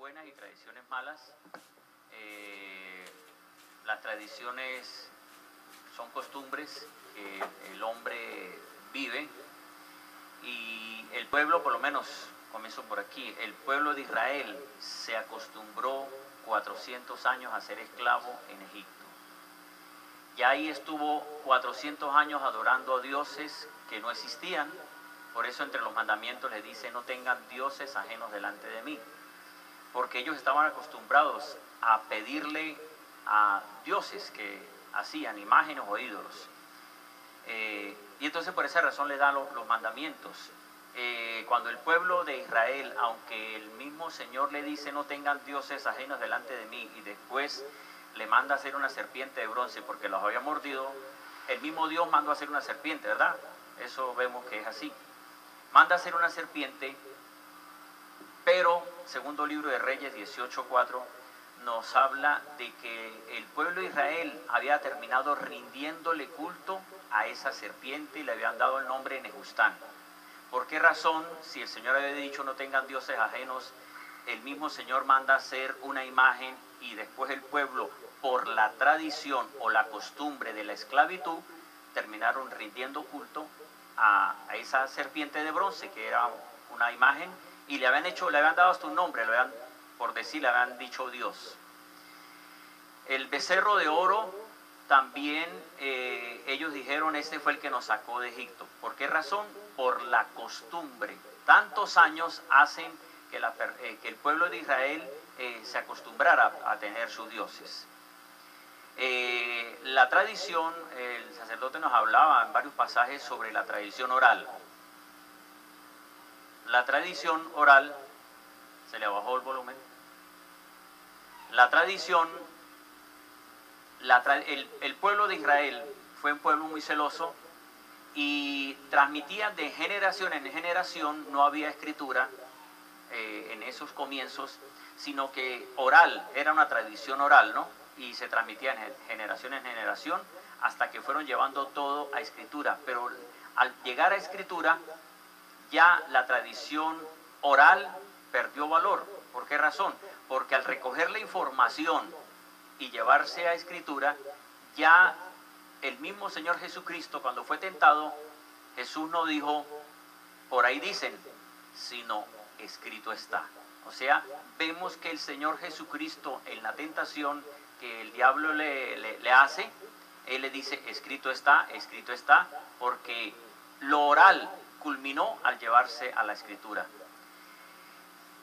buenas y tradiciones malas. Las tradiciones son costumbres que el hombre vive, y el pueblo, por lo menos, comienzo por aquí, el pueblo de Israel se acostumbró 400 años a ser esclavo en Egipto. Y ahí estuvo 400 años adorando a dioses que no existían. Por eso entre los mandamientos les dice: no tengan dioses ajenos delante de mí, porque ellos estaban acostumbrados a pedirle a dioses que hacían imágenes o ídolos. Y entonces por esa razón le dan los mandamientos. Cuando el pueblo de Israel, aunque el mismo Señor le dice no tengan dioses ajenos delante de mí, y después le manda a hacer una serpiente de bronce porque los había mordido, el mismo Dios mandó a hacer una serpiente, ¿verdad? Eso vemos que es así. Manda a hacer una serpiente, pero segundo libro de Reyes 18:4 nos habla de que el pueblo de Israel había terminado rindiéndole culto a esa serpiente y le habían dado el nombre de Nehustán. ¿Por qué razón? Si el Señor había dicho no tengan dioses ajenos, el mismo Señor manda hacer una imagen, y después el pueblo, por la tradición o la costumbre de la esclavitud, terminaron rindiendo culto a esa serpiente de bronce, que era una imagen, y le habían dado hasta un nombre, por decir, le habían dicho Dios. El becerro de oro también, ellos dijeron, este fue el que nos sacó de Egipto. ¿Por qué razón? Por la costumbre. Tantos años hacen que el pueblo de Israel se acostumbrara a tener sus dioses. La tradición, el sacerdote nos hablaba en varios pasajes sobre la tradición oral. La tradición oral, se le bajó el volumen. La tradición, el pueblo de Israel fue un pueblo muy celoso y transmitía de generación en generación. No había escritura en esos comienzos, sino que oral, era una tradición oral, ¿no? Y se transmitía en generación en generación hasta que fueron llevando todo a escritura. Pero al llegar a escritura, ya la tradición oral perdió valor. ¿Por qué razón? Porque al recoger la información y llevarse a escritura, ya el mismo Señor Jesucristo, cuando fue tentado, Jesús no dijo, por ahí dicen, sino escrito está. O sea, vemos que el Señor Jesucristo, en la tentación que el diablo le hace, Él le dice, escrito está, porque lo oral culminó al llevarse a la escritura.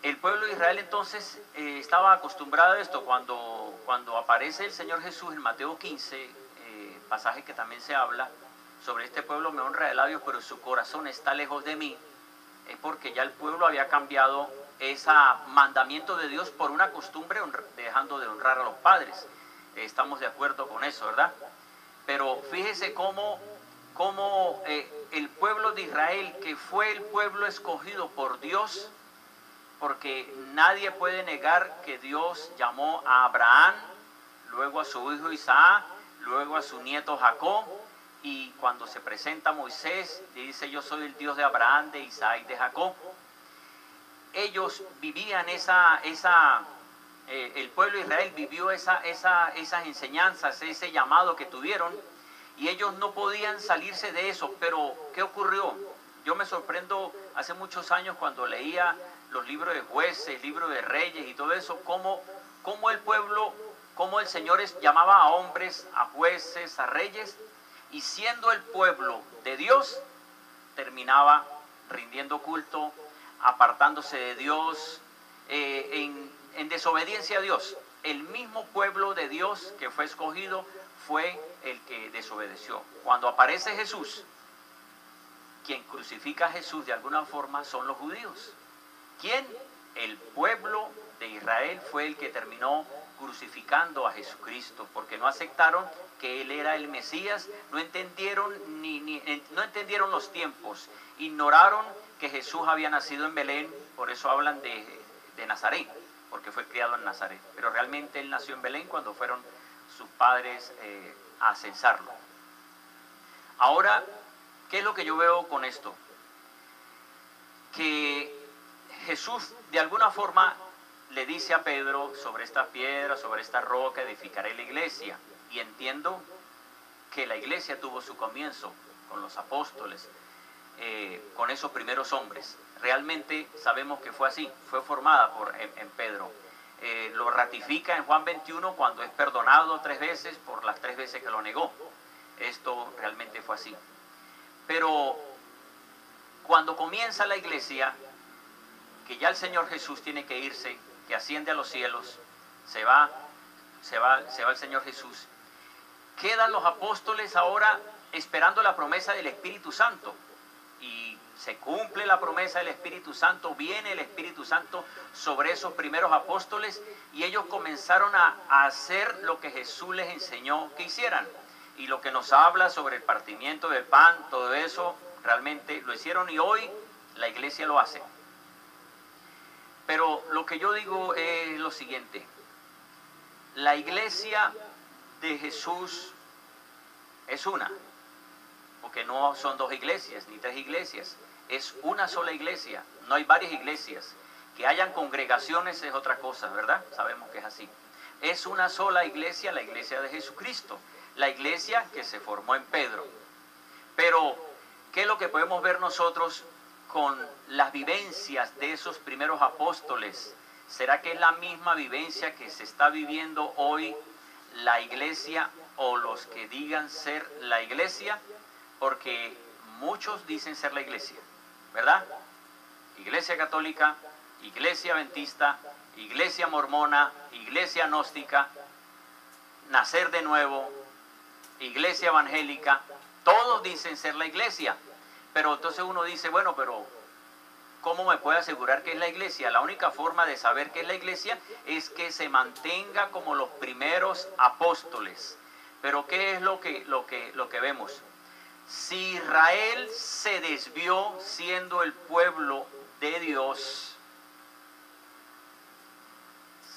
El pueblo de Israel entonces estaba acostumbrado a esto. Cuando aparece el Señor Jesús en Mateo 15, pasaje que también se habla sobre este pueblo me honra de labios, pero su corazón está lejos de mí, es porque ya el pueblo había cambiado ese mandamiento de Dios por una costumbre, dejando de honrar a los padres. Estamos de acuerdo con eso, ¿verdad? Pero fíjese cómo el pueblo de Israel, que fue el pueblo escogido por Dios, porque nadie puede negar que Dios llamó a Abraham, luego a su hijo Isaac, luego a su nieto Jacob, y cuando se presenta Moisés, dice, yo soy el Dios de Abraham, de Isaac y de Jacob. Ellos vivían el pueblo de Israel vivió esas enseñanzas, ese llamado que tuvieron, y ellos no podían salirse de eso. Pero ¿qué ocurrió? Yo me sorprendo hace muchos años cuando leía los libros de Jueces, libros de Reyes y todo eso, cómo el pueblo, cómo el Señor llamaba a hombres, a jueces, a reyes, y siendo el pueblo de Dios, terminaba rindiendo culto, apartándose de Dios, en desobediencia a Dios. El mismo pueblo de Dios que fue escogido fue el que desobedeció. Cuando aparece Jesús, quien crucifica a Jesús de alguna forma son los judíos. ¿Quién? El pueblo de Israel fue el que terminó crucificando a Jesucristo, porque no aceptaron que Él era el Mesías, no entendieron no entendieron los tiempos, ignoraron que Jesús había nacido en Belén. Por eso hablan de Nazaret, porque fue criado en Nazaret, pero realmente Él nació en Belén cuando fueron sus padres a censarlo. Ahora, ¿qué es lo que yo veo con esto? Que Jesús de alguna forma le dice a Pedro: sobre esta piedra, sobre esta roca edificaré la iglesia. Y entiendo que la iglesia tuvo su comienzo con los apóstoles, con esos primeros hombres. Realmente sabemos que fue así, fue formada en Pedro. Lo ratifica en Juan 21 cuando es perdonado 3 veces por las 3 veces que lo negó. Esto realmente fue así. Pero cuando comienza la iglesia, que ya el Señor Jesús tiene que irse, que asciende a los cielos, se va el Señor Jesús, quedan los apóstoles ahora esperando la promesa del Espíritu Santo. Y se cumple la promesa del Espíritu Santo, viene el Espíritu Santo sobre esos primeros apóstoles, y ellos comenzaron a hacer lo que Jesús les enseñó que hicieran. Y lo que nos habla sobre el partimiento del pan, todo eso, realmente lo hicieron, y hoy la iglesia lo hace. Pero lo que yo digo es lo siguiente: la iglesia de Jesús es una, porque no son 2 iglesias ni 3 iglesias, es una sola iglesia, no hay varias iglesias. Que hayan congregaciones es otra cosa, ¿verdad? Sabemos que es así. Es una sola iglesia, la iglesia de Jesucristo, la iglesia que se formó en Pedro. Pero, ¿qué es lo que podemos ver nosotros con las vivencias de esos primeros apóstoles? ¿Será que es la misma vivencia que se está viviendo hoy la iglesia, o los que digan ser la iglesia? Porque muchos dicen ser la iglesia, ¿verdad? Iglesia católica, iglesia adventista, iglesia mormona, iglesia gnóstica, nacer de nuevo, iglesia evangélica, todos dicen ser la iglesia. Pero entonces uno dice: bueno, pero ¿cómo me puedo asegurar que es la iglesia? La única forma de saber que es la iglesia es que se mantenga como los primeros apóstoles. Pero ¿qué es lo que vemos? Si Israel se desvió siendo el pueblo de Dios,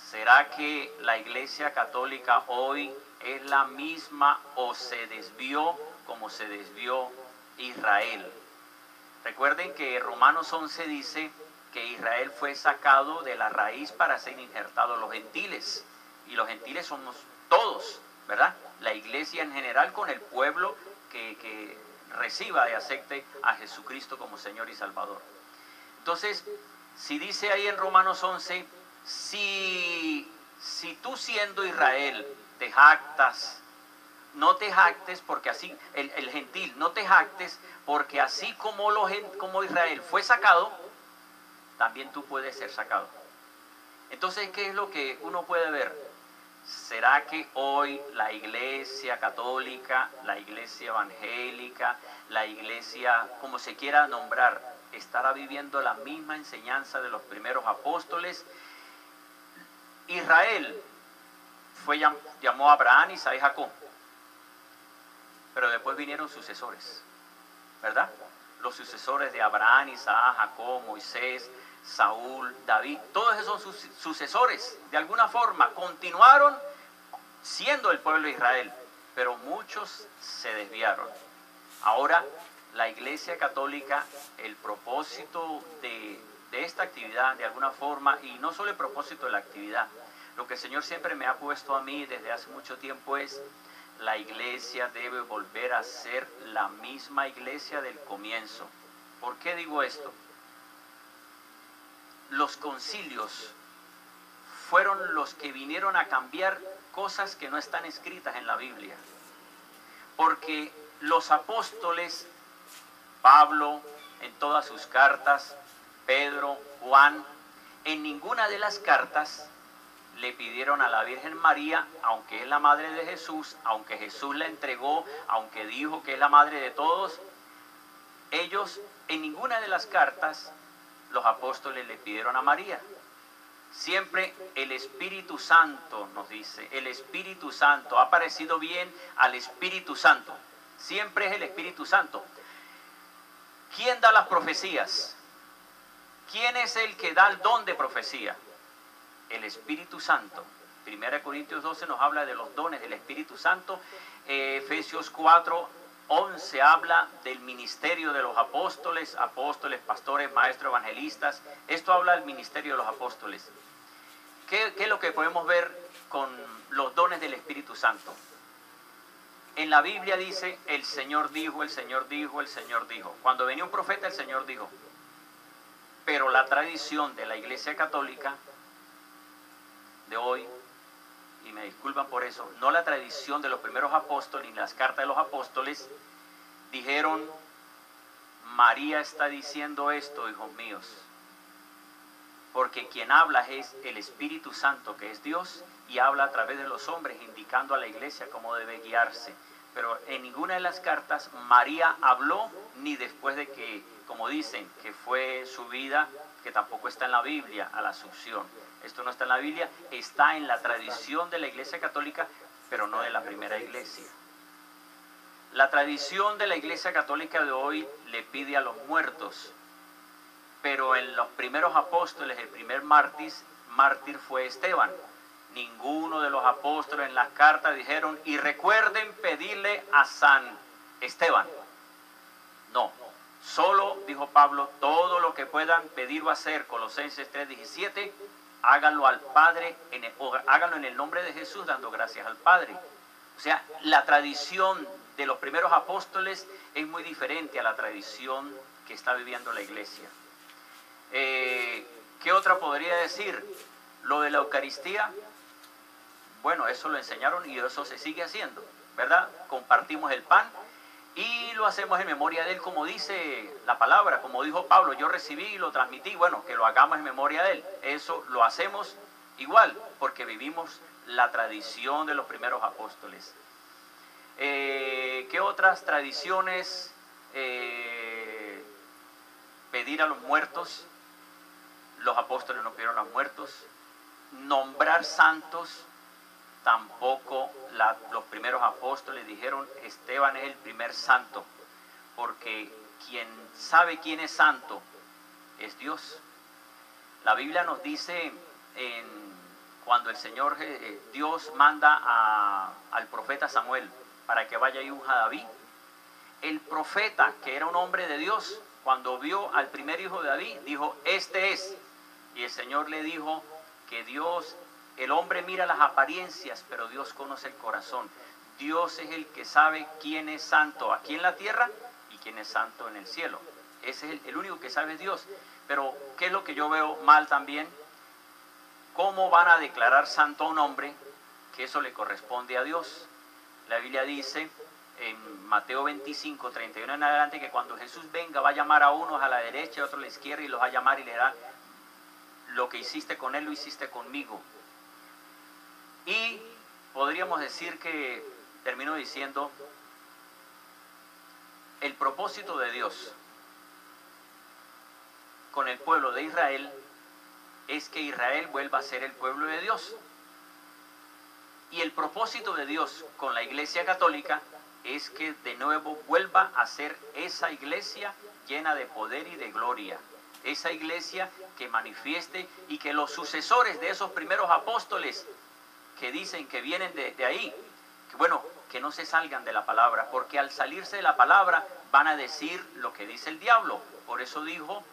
¿será que la iglesia católica hoy es la misma o se desvió como se desvió Israel? Recuerden que Romanos 11 dice que Israel fue sacado de la raíz para ser injertado a los gentiles. Y los gentiles somos todos, ¿verdad? La iglesia en general, con el pueblo que reciba y acepte a Jesucristo como Señor y Salvador. Entonces, si dice ahí en Romanos 11, si tú siendo Israel te jactas, no te jactes porque así, el gentil, no te jactes porque así como Israel fue sacado, también tú puedes ser sacado. Entonces, ¿qué es lo que uno puede ver? ¿Será que hoy la iglesia católica, la iglesia evangélica, la iglesia, como se quiera nombrar, estará viviendo la misma enseñanza de los primeros apóstoles? Israel llamó a Abraham, Isaac y Jacob, pero después vinieron sucesores, ¿verdad? Los sucesores de Abraham, Isaac, Jacob, Moisés, Saúl, David, todos esos son sucesores. De alguna forma continuaron siendo el pueblo de Israel, pero muchos se desviaron. Ahora la iglesia católica, el propósito de esta actividad, de alguna forma, y no solo el propósito de la actividad, lo que el Señor siempre me ha puesto a mí desde hace mucho tiempo es: la iglesia debe volver a ser la misma iglesia del comienzo. ¿Por qué digo esto? Los concilios fueron los que vinieron a cambiar cosas que no están escritas en la Biblia. Porque los apóstoles, Pablo en todas sus cartas, Pedro, Juan, en ninguna de las cartas le pidieron a la Virgen María, aunque es la madre de Jesús, aunque Jesús la entregó, aunque dijo que es la madre de todos, ellos en ninguna de las cartas los apóstoles le pidieron a María. Siempre el Espíritu Santo nos dice, el Espíritu Santo, ha parecido bien al Espíritu Santo. Siempre es el Espíritu Santo. ¿Quién da las profecías? ¿Quién es el que da el don de profecía? El Espíritu Santo. 1 Corintios 12 nos habla de los dones del Espíritu Santo. Efesios 4:11 habla del ministerio de los apóstoles, pastores, maestros, evangelistas. Esto habla del ministerio de los apóstoles. ¿Qué es lo que podemos ver con los dones del Espíritu Santo? En la Biblia dice, el Señor dijo, el Señor dijo, el Señor dijo. Cuando venía un profeta, el Señor dijo. Pero la tradición de la Iglesia Católica de hoy, y me disculpan por eso, no la tradición de los primeros apóstoles ni las cartas de los apóstoles, dijeron, María está diciendo esto, hijos míos, porque quien habla es el Espíritu Santo, que es Dios, y habla a través de los hombres, indicando a la iglesia cómo debe guiarse. Pero en ninguna de las cartas María habló, ni después de que, como dicen, que fue su vida, que tampoco está en la Biblia, a la Asunción. Esto no está en la Biblia, está en la tradición de la Iglesia Católica, pero no de la primera iglesia. La tradición de la Iglesia Católica de hoy le pide a los muertos, pero en los primeros apóstoles, el primer mártir fue Esteban. Ninguno de los apóstoles en las cartas dijeron, y recuerden pedirle a San Esteban. No, solo, dijo Pablo, todo lo que puedan pedir o hacer, Colosenses 3:17, háganlo al Padre, háganlo en el nombre de Jesús, dando gracias al Padre. O sea, la tradición de los primeros apóstoles es muy diferente a la tradición que está viviendo la iglesia. ¿Qué otra podría decir? Lo de la Eucaristía, bueno, eso lo enseñaron y eso se sigue haciendo, ¿verdad? Compartimos el pan y lo hacemos en memoria de Él, como dice la palabra, como dijo Pablo, yo recibí y lo transmití, bueno, que lo hagamos en memoria de Él. Eso lo hacemos igual, porque vivimos la tradición de los primeros apóstoles. ¿Qué otras tradiciones? Pedir a los muertos. Los apóstoles no pidieron a los muertos. Nombrar santos, tampoco los primeros apóstoles dijeron, Esteban es el primer santo, porque quien sabe quién es santo es Dios. La Biblia nos dice, cuando el Señor Dios manda al profeta Samuel para que vaya y unja a David, el profeta, que era un hombre de Dios, cuando vio al primer hijo de David, dijo, este es. Y el Señor le dijo que Dios, el hombre mira las apariencias, pero Dios conoce el corazón. Dios es el que sabe quién es santo aquí en la tierra y quién es santo en el cielo. Ese es el único que sabe, es Dios. Pero, ¿qué es lo que yo veo mal también? ¿Cómo van a declarar santo a un hombre? Que eso le corresponde a Dios. La Biblia dice en Mateo 25, 31 en adelante, que cuando Jesús venga va a llamar a unos a la derecha y a otros a la izquierda, y los va a llamar y le dirá, lo que hiciste con él lo hiciste conmigo. Y podríamos decir que, termino diciendo, el propósito de Dios con el pueblo de Israel es que Israel vuelva a ser el pueblo de Dios. Y el propósito de Dios con la Iglesia Católica es que de nuevo vuelva a ser esa iglesia llena de poder y de gloria. Esa iglesia que manifieste y que los sucesores de esos primeros apóstoles que dicen que vienen de ahí, que bueno, que no se salgan de la palabra, porque al salirse de la palabra van a decir lo que dice el diablo. Por eso dijo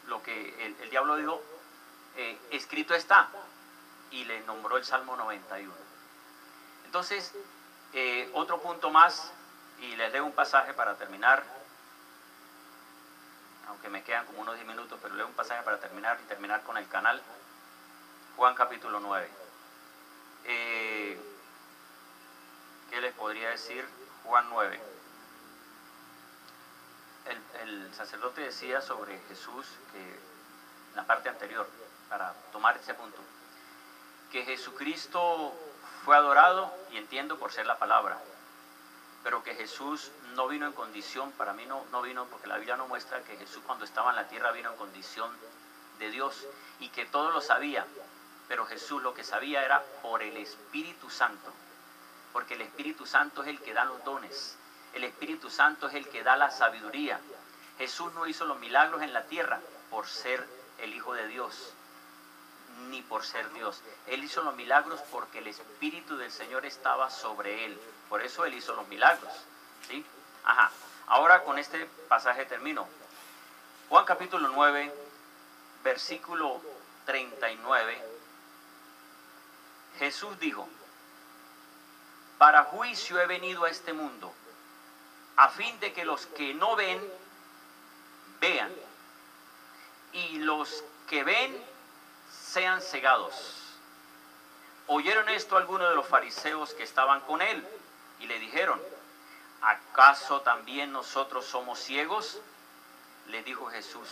lo que el diablo dijo, escrito está, y le nombró el Salmo 91. Entonces, otro punto más, y les leo un pasaje para terminar, aunque me quedan como unos 10 minutos, pero leo un pasaje para terminar y terminar con el canal. Juan capítulo 9. ¿Qué les podría decir? Juan 9. El sacerdote decía sobre Jesús, que en la parte anterior, para tomar ese punto, que Jesucristo fue adorado, y entiendo por ser la palabra, pero que Jesús no vino en condición, para mí no vino, porque la Biblia no muestra que Jesús cuando estaba en la tierra vino en condición de Dios, y que todo lo sabía, pero Jesús lo que sabía era por el Espíritu Santo, porque el Espíritu Santo es el que da los dones, el Espíritu Santo es el que da la sabiduría. Jesús no hizo los milagros en la tierra por ser el Hijo de Dios, ni por ser Dios. Él hizo los milagros porque el Espíritu del Señor estaba sobre él. Por eso él hizo los milagros, ¿sí? Ajá. Ahora con este pasaje termino. Juan capítulo 9, versículo 39, Jesús dijo: para juicio he venido a este mundo, a fin de que los que no ven, vean, y los que ven sean cegados. Oyeron esto algunos de los fariseos que estaban con él, y le dijeron: ¿acaso también nosotros somos ciegos? Le dijo Jesús: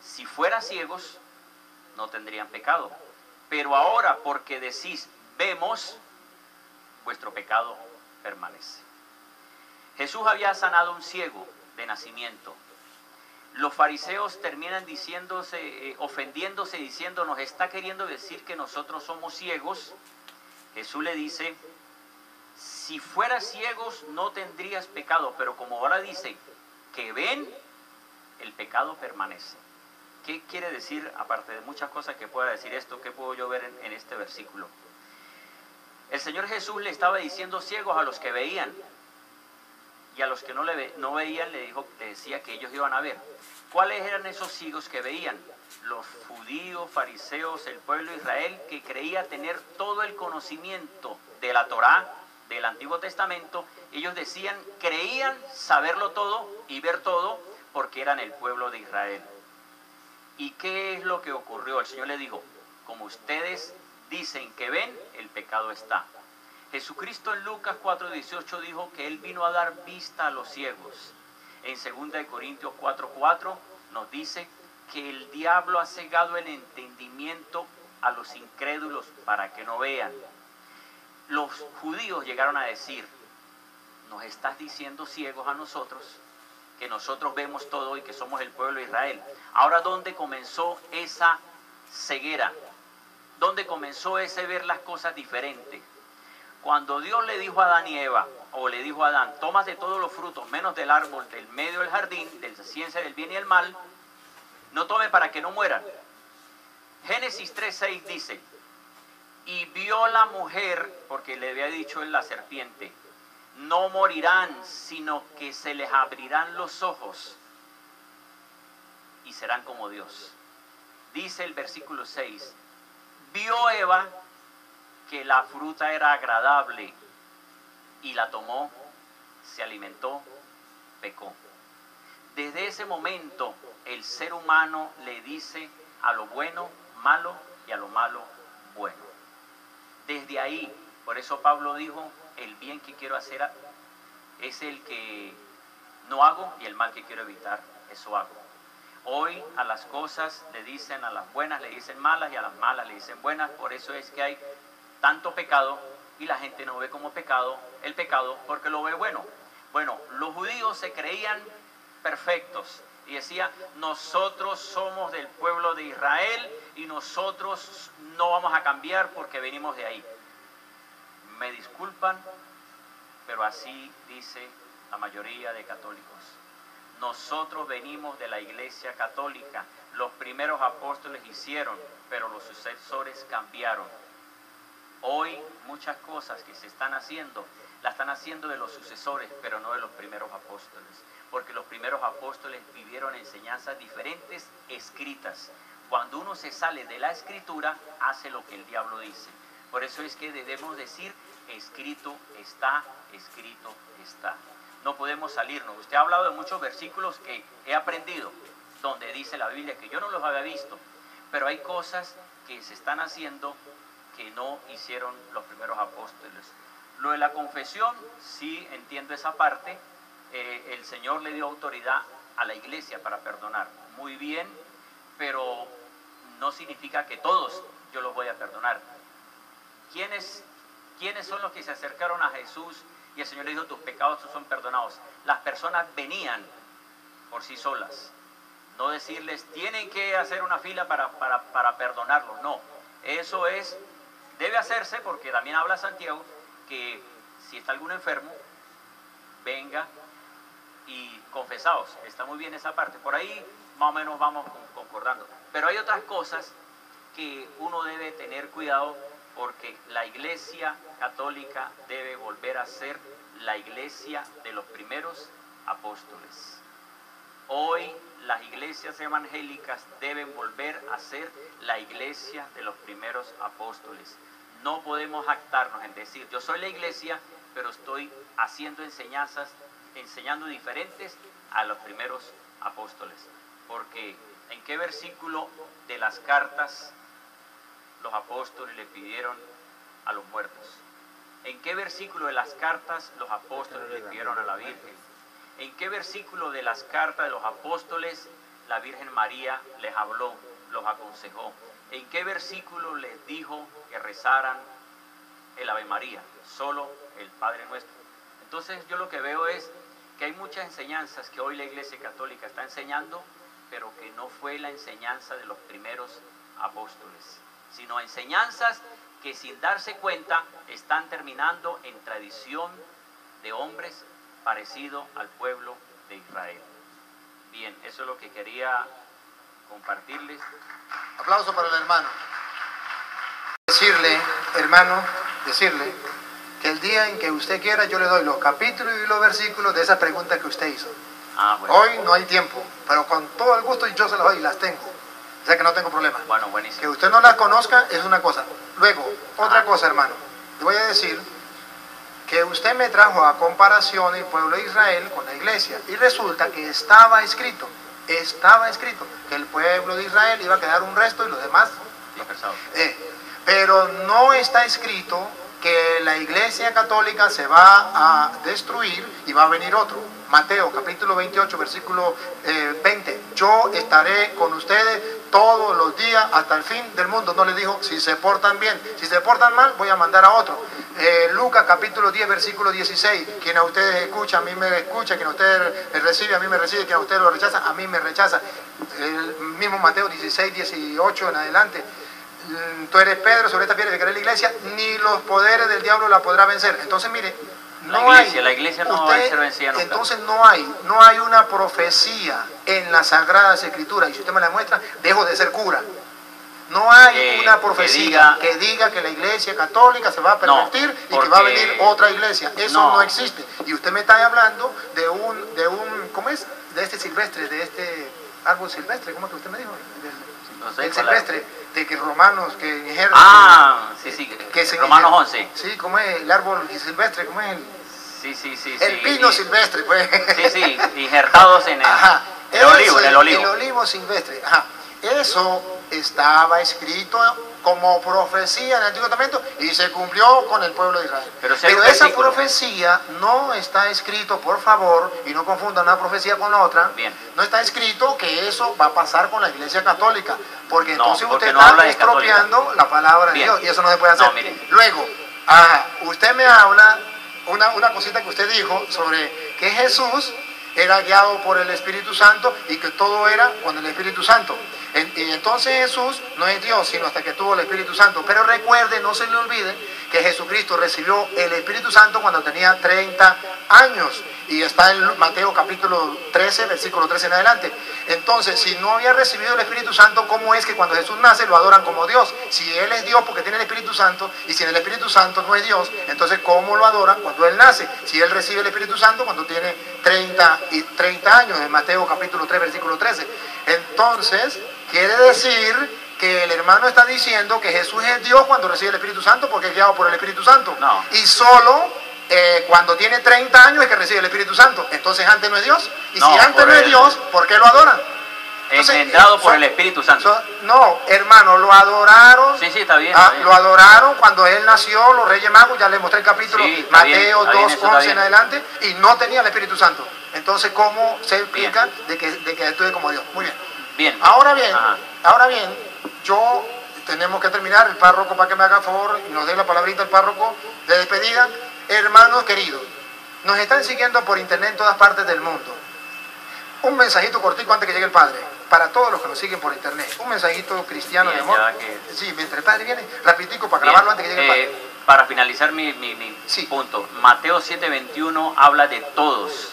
si fueran ciegos, no tendrían pecado. Pero ahora, porque decís vemos, vuestro pecado permanece. Jesús había sanado a un ciego de nacimiento. Los fariseos terminan ofendiéndose, diciendo: nos está queriendo decir que nosotros somos ciegos. Jesús le dice: si fueras ciegos no tendrías pecado, pero como ahora dice que ven, el pecado permanece. ¿Qué quiere decir? Aparte de muchas cosas que pueda decir esto, ¿qué puedo yo ver en este versículo? El Señor Jesús le estaba diciendo ciegos a los que veían, y a los que no veían le decía que ellos iban a ver. ¿Cuáles eran esos ciegos que veían? Los judíos, fariseos, el pueblo de Israel, que creía tener todo el conocimiento de la Torá, del Antiguo Testamento. Ellos decían, creían saberlo todo y ver todo, porque eran el pueblo de Israel. ¿Y qué es lo que ocurrió? El Señor le dijo: como ustedes dicen que ven, el pecado está. Jesucristo en Lucas 4:18 dijo que Él vino a dar vista a los ciegos. En 2 Corintios 4:4 nos dice que el diablo ha cegado el entendimiento a los incrédulos para que no vean. Los judíos llegaron a decir: nos estás diciendo ciegos a nosotros, que nosotros vemos todo y que somos el pueblo de Israel. Ahora, ¿dónde comenzó esa ceguera? ¿Dónde comenzó ese ver las cosas diferentes? Cuando Dios le dijo a Adán y Eva, o le dijo a Adán: tomas de todos los frutos, menos del árbol del medio del jardín, de la ciencia del bien y el mal, no tomen para que no mueran. Génesis 3:6 dice: y vio la mujer, porque le había dicho él la serpiente, no morirán, sino que se les abrirán los ojos y serán como Dios. Dice el versículo 6, vio Eva que la fruta era agradable y la tomó, se alimentó, pecó. Desde ese momento el ser humano le dice a lo bueno malo y a lo malo bueno. Desde ahí, por eso Pablo dijo: el bien que quiero hacer es el que no hago, y el mal que quiero evitar, eso hago. Hoy a las cosas le dicen, a las buenas le dicen malas, y a las malas le dicen buenas. Por eso es que hay tanto pecado, y la gente no ve como pecado el pecado, porque lo ve bueno. Bueno, los judíos se creían perfectos y decían: nosotros somos del pueblo de Israel y nosotros no vamos a cambiar porque venimos de ahí. Me disculpan, pero así dice la mayoría de católicos. Nosotros venimos de la Iglesia Católica. Los primeros apóstoles hicieron, pero los sucesores cambiaron. Hoy muchas cosas que se están haciendo, las están haciendo de los sucesores, pero no de los primeros apóstoles. Porque los primeros apóstoles vivieron enseñanzas diferentes, escritas. Cuando uno se sale de la escritura, hace lo que el diablo dice. Por eso es que debemos decir: escrito está, escrito está. No podemos salirnos. Usted ha hablado de muchos versículos que he aprendido, donde dice la Biblia que yo no los había visto, pero hay cosas que se están haciendo que no hicieron los primeros apóstoles. Lo de la confesión, sí entiendo esa parte. El Señor le dio autoridad a la iglesia para perdonar. Muy bien, pero no significa que todos yo los voy a perdonar. ¿Quiénes son los que se acercaron a Jesús y el Señor le dijo: tus pecados son perdonados? Las personas venían por sí solas. No decirles: tienen que hacer una fila para perdonarlos. No, eso debe hacerse, porque también habla Santiago que si está algún enfermo, venga y confesaos. Está muy bien esa parte. Por ahí más o menos vamos concordando. Pero hay otras cosas que uno debe tener cuidado, porque la Iglesia Católica debe volver a ser la iglesia de los primeros apóstoles. Hoy las iglesias evangélicas deben volver a ser la iglesia de los primeros apóstoles. no podemos jactarnos en decir, yo soy la iglesia, pero estoy haciendo enseñando diferentes a los primeros apóstoles. Porque ¿en qué versículo de las cartas los apóstoles le pidieron a los muertos? ¿En qué versículo de las cartas los apóstoles le pidieron a la Virgen? ¿En qué versículo de las cartas de los apóstoles la Virgen María les habló, los aconsejó? ¿En qué versículo les dijo que rezaran el Ave María? Solo el Padre Nuestro. Entonces yo lo que veo es que hay muchas enseñanzas que hoy la Iglesia Católica está enseñando, pero que no fue la enseñanza de los primeros apóstoles, sino enseñanzas que sin darse cuenta están terminando en tradición de hombres parecido al pueblo de Israel. Bien, eso es lo que quería compartirles. Aplauso para el hermano. Decirle, hermano, decirle que el día en que usted quiera yo le doy los capítulos y los versículos de esa pregunta que usted hizo. Bueno. Hoy no hay tiempo, pero con todo el gusto yo se las doy y las tengo. O sea que no tengo problema. Bueno, buenísimo. Que usted no las conozca es una cosa. Luego, otra cosa, hermano. Le voy a decir que usted me trajo a comparación el pueblo de Israel con la iglesia. Y resulta que estaba escrito que el pueblo de Israel iba a quedar un resto y los demás dispersados. Pero no está escrito que la iglesia católica se va a destruir y va a venir otro. Mateo capítulo 28 versículo 20, yo estaré con ustedes todos los días hasta el fin del mundo. No le dijo si se portan bien, si se portan mal voy a mandar a otro. Lucas capítulo 10 versículo 16, quien a ustedes escucha, a mí me escucha, quien a ustedes recibe, a mí me recibe, quien a ustedes lo rechaza, a mí me rechaza. El mismo Mateo 16, 18 en adelante. Tú eres Pedro, sobre esta piedra edificaré la iglesia, ni los poderes del diablo la podrá vencer. Entonces mire, la iglesia no va a ser vencida nunca. Entonces no hay una profecía en las Sagradas Escrituras, y si usted me la muestra, dejo de ser cura. No hay una profecía que diga que la iglesia católica se va a pervertir y que va a venir otra iglesia. Eso no existe. Y usted me está hablando de un ¿cómo es? De este silvestre, de este árbol silvestre, ¿cómo es que usted me dijo? Del silvestre, de que Romanos, que en Jerez, Romanos 11. Sí, ¿cómo es el árbol silvestre? ¿Cómo es el? Sí. El pino silvestre, pues. Sí, injertados en el olivo. El olivo silvestre, Eso estaba escrito como profecía en el Antiguo Testamento y se cumplió con el pueblo de Israel. Pero esa profecía no está escrito, por favor, y no confundan una profecía con la otra. Bien. No está escrito que eso va a pasar con la iglesia católica, porque entonces usted no está estropeando la palabra de Dios y eso no se puede hacer. Luego, usted me habla una cosita que usted dijo sobre que Jesús era guiado por el Espíritu Santo y que todo era con el Espíritu Santo. Y entonces Jesús no es Dios, sino hasta que tuvo el Espíritu Santo. Pero recuerde, no se le olvide, que Jesucristo recibió el Espíritu Santo cuando tenía 30 años. Y está en Mateo capítulo 13, versículo 13 en adelante. Entonces, si no había recibido el Espíritu Santo, ¿cómo es que cuando Jesús nace lo adoran como Dios? Si Él es Dios porque tiene el Espíritu Santo, y si el Espíritu Santo no es Dios, entonces ¿cómo lo adoran cuando Él nace? Si Él recibe el Espíritu Santo cuando tiene 30 años, en Mateo capítulo 3, versículo 13. Entonces, quiere decir que el hermano está diciendo que Jesús es Dios cuando recibe el Espíritu Santo porque es guiado por el Espíritu Santo. No. Y solo cuando tiene 30 años es que recibe el Espíritu Santo. Entonces antes no es Dios. Y si antes no es Dios, ¿por qué lo adoran? Engendrado por el Espíritu Santo. No, hermano, lo adoraron. Sí, está bien. Lo adoraron cuando Él nació, los Reyes Magos, ya les mostré el capítulo, Mateo 2, 11 en adelante, y no tenía el Espíritu Santo. Entonces, ¿cómo se explica de que actúe como Dios? Muy bien. Bien. Ahora bien, tenemos que terminar, el párroco, para que me haga favor y nos dé la palabrita el párroco de despedida. Hermanos queridos, nos están siguiendo por internet en todas partes del mundo. Un mensajito cortico antes que llegue el Padre, para todos los que nos siguen por internet. Un mensajito cristiano de amor. Sí, mientras el Padre viene, rapidito para grabarlo antes que llegue el Padre. Para finalizar mi punto, Mateo 7:21 habla de todos.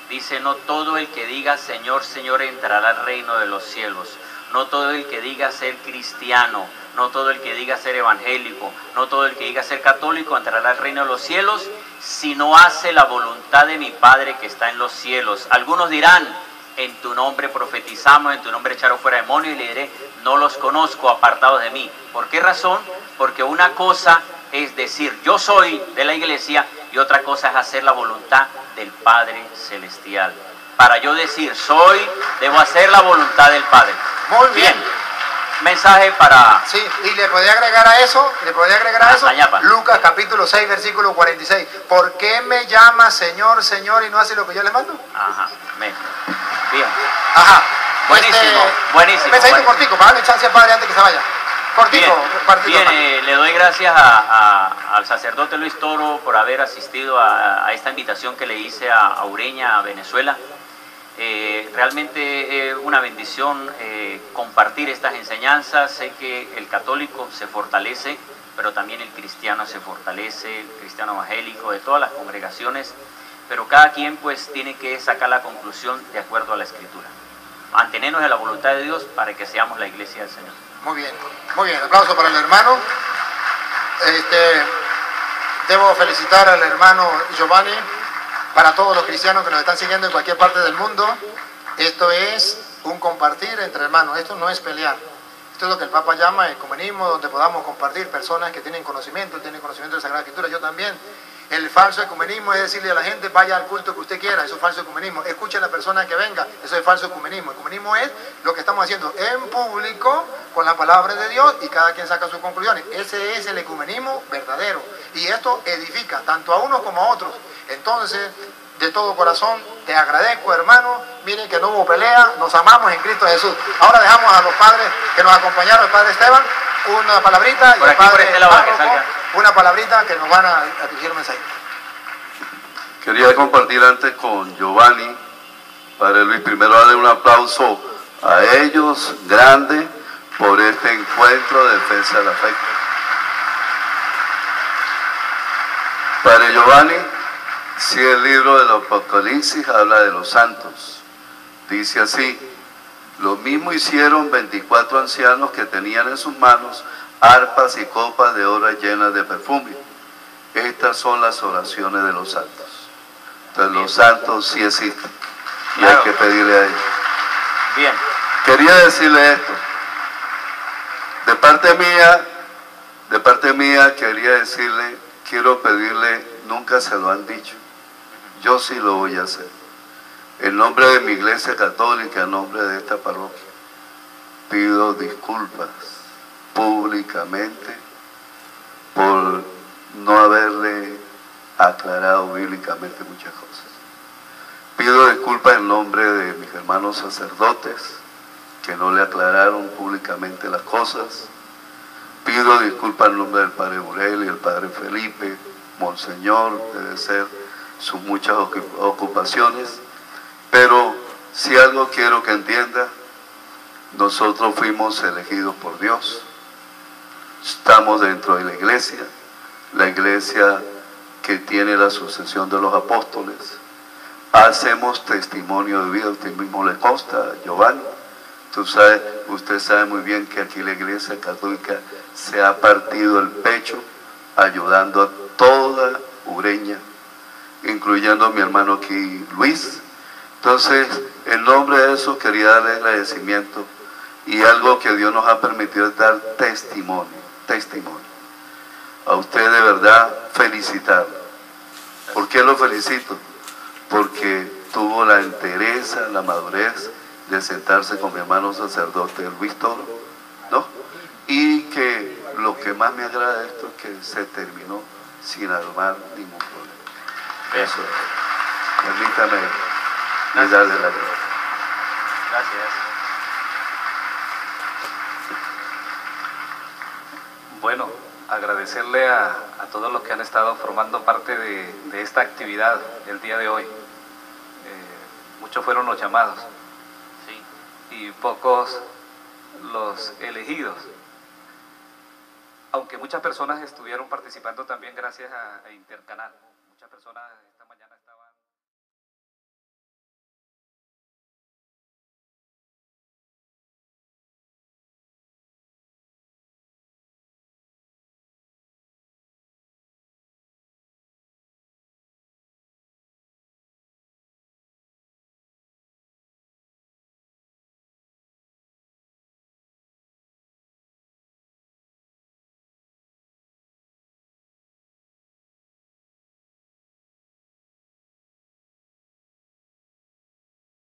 Dice, no todo el que diga Señor, Señor entrará al reino de los cielos. No todo el que diga ser cristiano, no todo el que diga ser evangélico, no todo el que diga ser católico entrará al reino de los cielos, si no hace la voluntad de mi Padre que está en los cielos. Algunos dirán, en tu nombre profetizamos, en tu nombre echaron fuera demonios, y le diré, no los conozco, apartados de mí. ¿Por qué razón? Porque una cosa es decir, yo soy de la iglesia, y otra cosa es hacer la voluntad del Padre Celestial. Para yo decir soy, debo hacer la voluntad del Padre. Muy bien. Mensaje para... Sí, y le podría agregar a eso, Lucas capítulo 6, versículo 46. ¿Por qué me llama Señor, Señor, y no hace lo que yo le mando? Ajá, bien. Ajá. Buenísimo. Mensaje cortico, para darle chance al Padre antes que se vaya. Cortico. Bien, le doy gracias al sacerdote Luis Toro por haber asistido a esta invitación que le hice a Ureña, a Venezuela. Realmente es una bendición compartir estas enseñanzas. Sé que el católico se fortalece, pero también el cristiano se fortalece, el cristiano evangélico, de todas las congregaciones, pero cada quien pues tiene que sacar la conclusión de acuerdo a la Escritura. Mantenernos en la voluntad de Dios para que seamos la iglesia del Señor. Muy bien, aplauso para el hermano. Debo felicitar al hermano Giovanni. Para todos los cristianos que nos están siguiendo en cualquier parte del mundo, esto es un compartir entre hermanos, esto no es pelear. Esto es lo que el Papa llama ecumenismo, donde podamos compartir personas que tienen conocimiento de la Sagrada Escritura, yo también. El falso ecumenismo es decirle a la gente, vaya al culto que usted quiera, eso es falso ecumenismo. Escuche a la persona que venga, eso es falso ecumenismo. Ecumenismo es lo que estamos haciendo en público con la palabra de Dios y cada quien saca sus conclusiones. Ese es el ecumenismo verdadero. Y esto edifica tanto a unos como a otros. Entonces, de todo corazón, te agradezco, hermano. Miren que no hubo pelea, nos amamos en Cristo Jesús. Ahora dejamos a los padres que nos acompañaron, el padre Esteban, una palabrita, y el padre párroco, una palabrita que nos van a dirigir un mensaje. Quería compartir antes con Giovanni, Padre Luis, primero darle un aplauso a ellos, grande, por este encuentro de defensa de la fe. Padre Giovanni, si el libro del Apocalipsis habla de los santos, dice así: lo mismo hicieron 24 ancianos que tenían en sus manos arpas y copas de oro llenas de perfume. Estas son las oraciones de los santos. Entonces los santos sí existen y hay que pedirle a ellos. Bien. Quería decirle esto. De parte mía quería decirle, quiero pedirle, nunca se lo han dicho, yo sí lo voy a hacer. En nombre de mi iglesia católica, en nombre de esta parroquia, pido disculpas públicamente por no haberle aclarado bíblicamente muchas cosas. Pido disculpas en nombre de mis hermanos sacerdotes que no le aclararon públicamente las cosas. Pido disculpas en nombre del padre Burel y el padre Felipe, Monseñor, debe ser sus muchas ocupaciones, pero si algo quiero que entienda, nosotros fuimos elegidos por Dios, estamos dentro de la iglesia que tiene la sucesión de los apóstoles, hacemos testimonio de vida, a usted mismo le consta, Giovanni, usted sabe muy bien que aquí la iglesia católica se ha partido el pecho ayudando a toda Ureña, incluyendo a mi hermano aquí Luis. Entonces, en nombre de eso quería darle agradecimiento, y algo que Dios nos ha permitido es dar testimonio. A usted de verdad felicitarlo. ¿Por qué lo felicito? Porque tuvo la entereza, la madurez de sentarse con mi hermano sacerdote Luis Toro, ¿no? Y que lo que más me agrada de esto es que se terminó sin armar ningún problema. Eso es. Permítame darle la gracia. Gracias. Bueno, agradecerle a todos los que han estado formando parte de esta actividad el día de hoy. Muchos fueron los llamados, sí, y pocos los elegidos. Aunque muchas personas estuvieron participando también gracias a Intercanal. Muchas personas